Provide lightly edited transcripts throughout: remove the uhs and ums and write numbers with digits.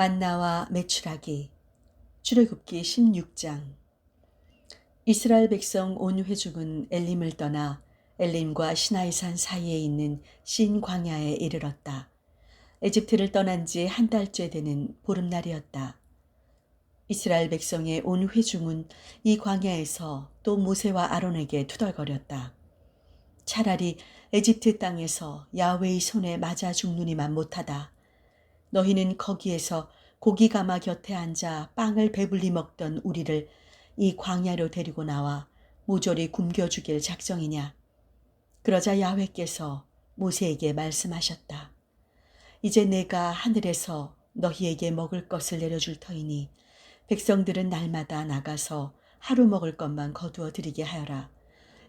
만나와 메추라기 출애굽기 16장. 이스라엘 백성 온 회중은 엘림을 떠나 엘림과 시나이산 사이에 있는 신 광야에 이르렀다. 에집트를 떠난 지 한 달째 되는 보름날이었다. 이스라엘 백성의 온 회중은 이 광야에서 또 모세와 아론에게 투덜거렸다. 차라리 에집트 땅에서 야훼의 손에 맞아 죽느니만 못하다. 너희는 거기에서 고기 가마 곁에 앉아 빵을 배불리 먹던 우리를 이 광야로 데리고 나와 모조리 굶겨 죽일 작정이냐. 그러자 야훼께서 모세에게 말씀하셨다. 이제 내가 하늘에서 너희에게 먹을 것을 내려줄 터이니 백성들은 날마다 나가서 하루 먹을 것만 거두어 드리게 하여라.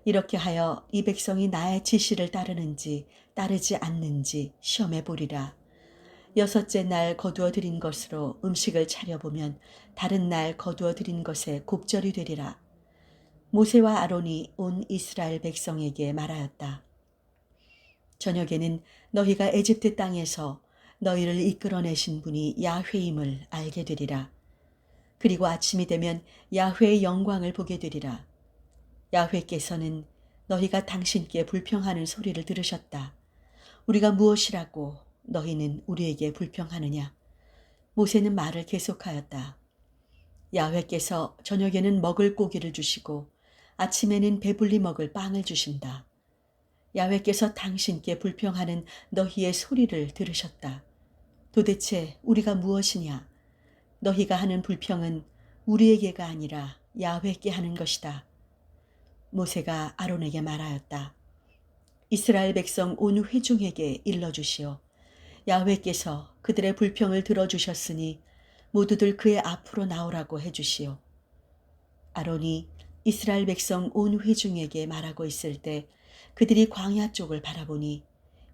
이렇게 하여 이 백성이 나의 지시를 따르는지 따르지 않는지 시험해 보리라. 여섯째 날 거두어 드린 것으로 음식을 차려보면 다른 날 거두어 드린 것에 곱절이 되리라. 모세와 아론이 온 이스라엘 백성에게 말하였다. 저녁에는 너희가 에집트 땅에서 너희를 이끌어내신 분이 야훼임을 알게 되리라. 그리고 아침이 되면 야훼의 영광을 보게 되리라. 야훼께서는 너희가 당신께 불평하는 소리를 들으셨다. 우리가 무엇이라고 너희는 우리에게 불평하느냐. 모세는 말을 계속하였다. 야훼께서 저녁에는 먹을 고기를 주시고 아침에는 배불리 먹을 빵을 주신다. 야훼께서 당신께 불평하는 너희의 소리를 들으셨다. 도대체 우리가 무엇이냐. 너희가 하는 불평은 우리에게가 아니라 야훼께 하는 것이다. 모세가 아론에게 말하였다. 이스라엘 백성 온 회중에게 일러주시오. 야훼께서 그들의 불평을 들어주셨으니 모두들 그의 앞으로 나오라고 해주시오. 아론이 이스라엘 백성 온 회중에게 말하고 있을 때 그들이 광야 쪽을 바라보니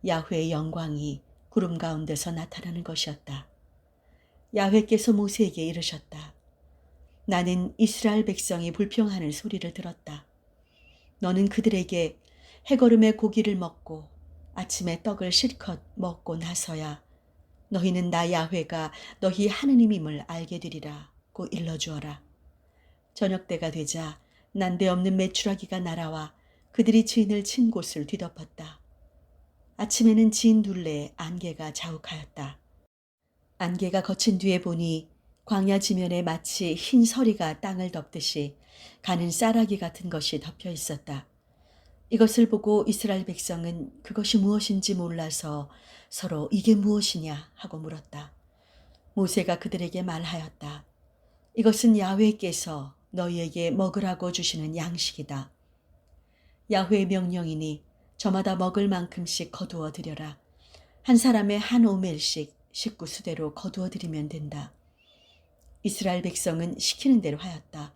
야훼의 영광이 구름 가운데서 나타나는 것이었다. 야훼께서 모세에게 이르셨다. 나는 이스라엘 백성이 불평하는 소리를 들었다. 너는 그들에게 해거름의 고기를 먹고 아침에 떡을 실컷 먹고 나서야 너희는 나 야훼가 너희 하느님임을 알게 되리라고 일러주어라. 저녁 때가 되자 난데없는 메추라기가 날아와 그들이 진을 친 곳을 뒤덮었다. 아침에는 진 둘레에 안개가 자욱하였다. 안개가 거친 뒤에 보니 광야 지면에 마치 흰 서리가 땅을 덮듯이 가는 쌀아기 같은 것이 덮여 있었다. 이것을 보고 이스라엘 백성은 그것이 무엇인지 몰라서 서로 이게 무엇이냐 하고 물었다. 모세가 그들에게 말하였다. 이것은 야훼께서 너희에게 먹으라고 주시는 양식이다. 야훼의 명령이니 저마다 먹을 만큼씩 거두어 드려라. 한 사람의 한 오멜씩 식구 수대로 거두어 드리면 된다. 이스라엘 백성은 시키는 대로 하였다.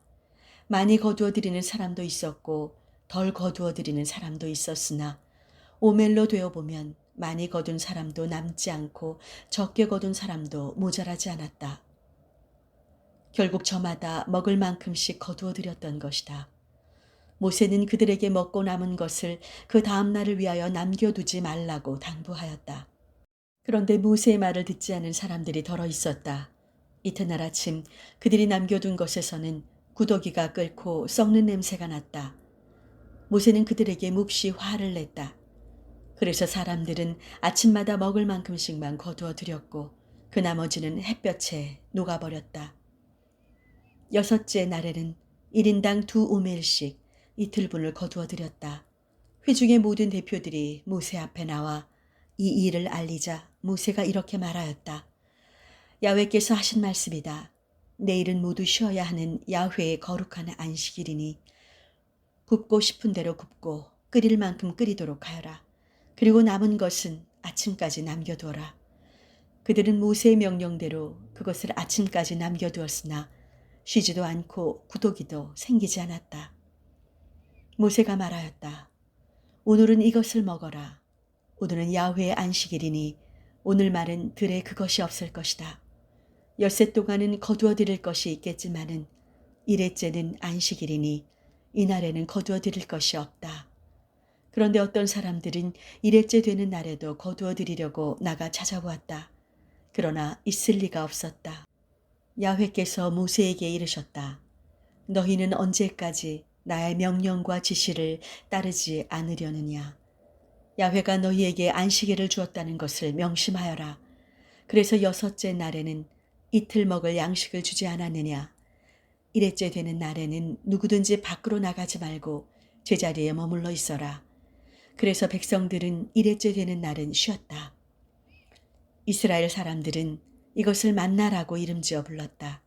많이 거두어 드리는 사람도 있었고 덜 거두어 드리는 사람도 있었으나 오멜로 되어 보면 많이 거둔 사람도 남지 않고 적게 거둔 사람도 모자라지 않았다. 결국 저마다 먹을 만큼씩 거두어 드렸던 것이다. 모세는 그들에게 먹고 남은 것을 그 다음 날을 위하여 남겨두지 말라고 당부하였다. 그런데 모세의 말을 듣지 않은 사람들이 덜어 있었다. 이튿날 아침 그들이 남겨둔 것에서는 구더기가 끓고 썩는 냄새가 났다. 모세는 그들에게 몹시 화를 냈다. 그래서 사람들은 아침마다 먹을 만큼씩만 거두어 드렸고 그 나머지는 햇볕에 녹아버렸다. 여섯째 날에는 1인당 2오멜씩 이틀분을 거두어 드렸다. 회중의 모든 대표들이 모세 앞에 나와 이 일을 알리자 모세가 이렇게 말하였다. 야훼께서 하신 말씀이다. 내일은 모두 쉬어야 하는 야훼의 거룩한 안식일이니 굽고 싶은 대로 굽고 끓일 만큼 끓이도록 하여라. 그리고 남은 것은 아침까지 남겨두어라. 그들은 모세의 명령대로 그것을 아침까지 남겨두었으나 쉬지도 않고 구더기도 생기지 않았다. 모세가 말하였다. 오늘은 이것을 먹어라. 오늘은 야훼의 안식일이니 오늘 말은 들에 그것이 없을 것이다. 엿새 동안은 거두어 드릴 것이 있겠지만은 일회째는 안식일이니 이날에는 거두어 드릴 것이 없다. 그런데 어떤 사람들은 일회째 되는 날에도 거두어 드리려고 나가 찾아보았다. 그러나 있을 리가 없었다. 야훼께서 모세에게 이르셨다. 너희는 언제까지 나의 명령과 지시를 따르지 않으려느냐. 야훼가 너희에게 안식일을 주었다는 것을 명심하여라. 그래서 여섯째 날에는 이틀 먹을 양식을 주지 않았느냐. 일회째 되는 날에는 누구든지 밖으로 나가지 말고 제자리에 머물러 있어라. 그래서 백성들은 일회째 되는 날은 쉬었다. 이스라엘 사람들은 이것을 만나라고 이름지어 불렀다.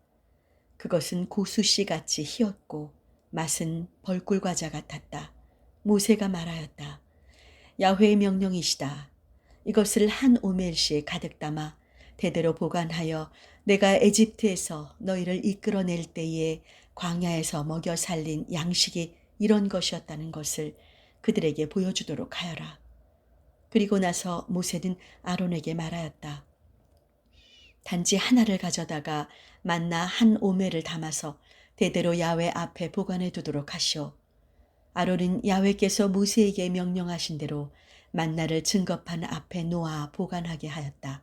그것은 고수씨 같이 희었고 맛은 벌꿀 과자 같았다. 모세가 말하였다. 야훼의 명령이시다. 이것을 한 오멜씩 가득 담아 대대로 보관하여 내가 에집트에서 너희를 이끌어낼 때에 광야에서 먹여 살린 양식이 이런 것이었다는 것을 그들에게 보여주도록 하여라. 그리고 나서 모세는 아론에게 말하였다. 단지 하나를 가져다가 만나 한 오멜을 담아서 대대로 야훼 앞에 보관해 두도록 하시오. 아론은 야훼께서 모세에게 명령하신 대로 만나를 증거판 앞에 놓아 보관하게 하였다.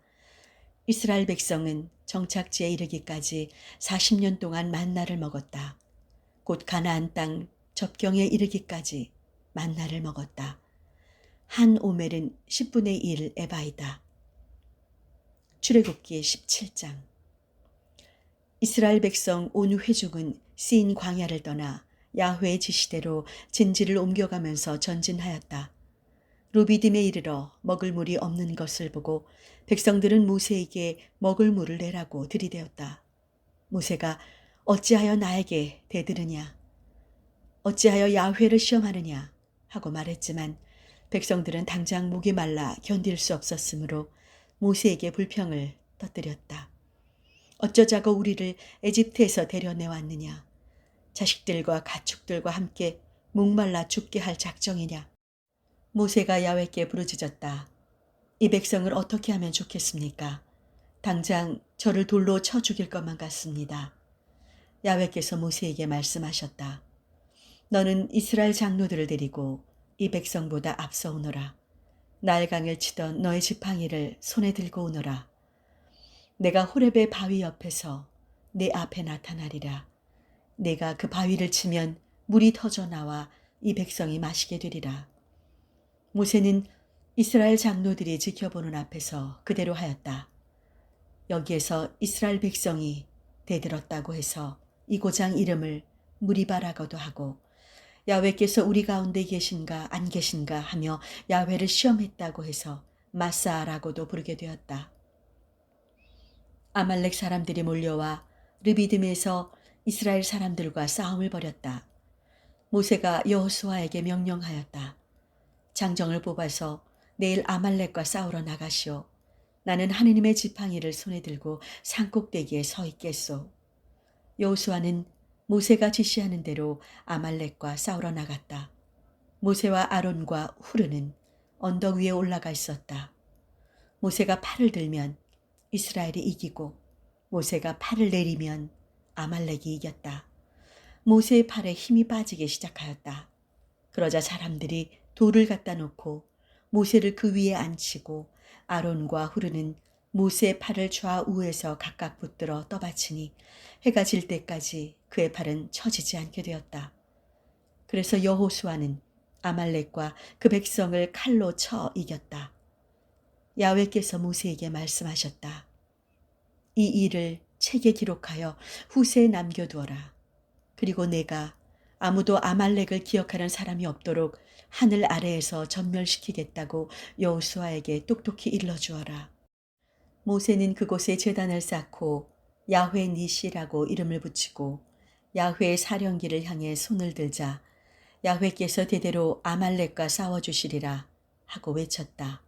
이스라엘 백성은 정착지에 이르기까지 40년 동안 만나를 먹었다. 곧 가나안 땅 접경에 이르기까지 만나를 먹었다. 한 오멜은 10분의 1 에바이다. 출애굽기 17장. 이스라엘 백성 온 회중은 신 광야를 떠나 야훼의 지시대로 진지를 옮겨가면서 전진하였다. 루비딤에 이르러 먹을 물이 없는 것을 보고 백성들은 모세에게 먹을 물을 내라고 들이대었다. 모세가 어찌하여 나에게 대들으냐? 어찌하여 야훼를 시험하느냐? 하고 말했지만 백성들은 당장 목이 말라 견딜 수 없었으므로 모세에게 불평을 터뜨렸다. 어쩌자고 우리를 에집트에서 데려내왔느냐? 자식들과 가축들과 함께 목말라 죽게 할 작정이냐? 모세가 야훼께 부르짖었다. 이 백성을 어떻게 하면 좋겠습니까? 당장 저를 돌로 쳐 죽일 것만 같습니다. 야훼께서 모세에게 말씀하셨다. 너는 이스라엘 장로들을 데리고 이 백성보다 앞서 오너라. 나일강을 치던 너의 지팡이를 손에 들고 오너라. 내가 호렙의 바위 옆에서 내 앞에 나타나리라. 내가 그 바위를 치면 물이 터져 나와 이 백성이 마시게 되리라. 모세는 이스라엘 장로들이 지켜보는 앞에서 그대로 하였다. 여기에서 이스라엘 백성이 대들었다고 해서 이 고장 이름을 무리바라고도 하고 야훼께서 우리 가운데 계신가 안 계신가 하며 야훼를 시험했다고 해서 마사라고도 부르게 되었다. 아말렉 사람들이 몰려와 르비딤에서 이스라엘 사람들과 싸움을 벌였다. 모세가 여호수아에게 명령하였다. 장정을 뽑아서 내일 아말렉과 싸우러 나가시오. 나는 하느님의 지팡이를 손에 들고 산꼭대기에 서 있겠소. 여호수아는 모세가 지시하는 대로 아말렉과 싸우러 나갔다. 모세와 아론과 후르는 언덕 위에 올라가 있었다. 모세가 팔을 들면 이스라엘이 이기고 모세가 팔을 내리면 아말렉이 이겼다. 모세의 팔에 힘이 빠지기 시작하였다. 그러자 사람들이 돌을 갖다 놓고 모세를 그 위에 앉히고 아론과 후르는 모세의 팔을 좌우에서 각각 붙들어 떠받치니 해가 질 때까지 그의 팔은 처지지 않게 되었다. 그래서 여호수아는 아말렉과 그 백성을 칼로 쳐 이겼다. 야훼께서 모세에게 말씀하셨다. 이 일을 책에 기록하여 후세에 남겨두어라. 그리고 내가 아무도 아말렉을 기억하는 사람이 없도록 하늘 아래에서 전멸시키겠다고 여호수아에게 똑똑히 일러주어라. 모세는 그곳에 제단을 쌓고 야훼 니시라고 이름을 붙이고 야훼의 사령기를 향해 손을 들자 야훼께서 대대로 아말렉과 싸워주시리라 하고 외쳤다.